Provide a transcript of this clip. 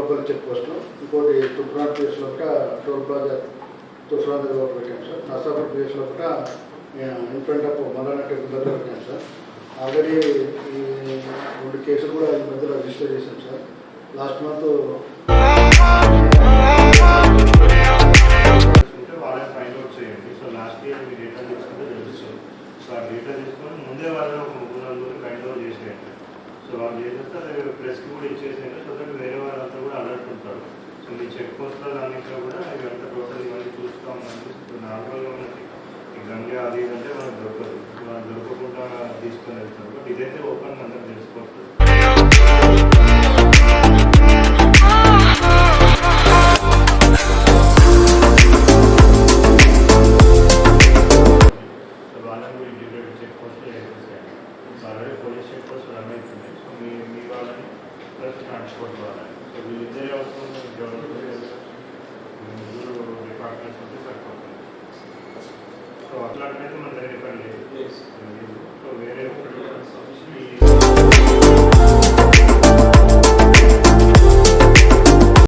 లోపల check post, ఇంకోటి తుప్రాన్ ప్లేస్లో ఒక టోల్ ప్లాజా తుఫాన్ దగ్గర ఒకటి పెట్టాను సార్. నర్సాపూర్ ప్లేస్లో కూడా in front of Mallanna temple దగ్గర పెట్టాను సార్. ఆల్రెడీ ఈ 2 కేసులు కూడా ఈ మధ్యలో రిజిస్టర్ చేశాం సార్. లాస్ట్ మంత్ వాళ్ళని ఫైండ్ అవుట్ చేయండి. సో లాస్ట్ ఇయర్ మీ డేటా తీసుకుంటే తెలుస్తుంది. సో ఆ డేటా తీసుకొని ముందే వాళ్ళని ఒక 3-4 ఫైండ్ అవుట్ చేసేయండి. సో వాళ్ళు చేసేస్తే అది ప్రెస్కి కూడా ఇచ్చేసేయండి. సో దట్ వేరే వాళ్ళంతా కూడా అలర్ట్ ఉంటారు. సో మీ చెక్ పోస్ట్లో దాంట్లో కూడా ఇవంతా టోటల్ ఇవన్నీ చూస్తూ ఉందండి. ఇప్పుడు నార్మల్గా మనకి ఈ గంగా అది ఇదంటే మనకు దొరకదు, మనం దొరకకుండా తీసుకొని వెళ్తారు. బట్ ఇదైతే ఓపెన్ అందరూ తెలుసుకోవచ్చు. చెక్ పోస్ట్ వేసేసాను. Already police check post run అవుతుంది. సో మీ వాళ్ళని ప్లస్ ట్రాన్స్పోర్ట్ వాళ్ళని, సో వీళ్ళిద్దరే అవసరం డిపార్ట్మెంట్స్ ఉంటే సరిపోతుంది. సో అట్లాంటినైతే మన దగ్గర ఇక్కడ లేదు. సో వేరే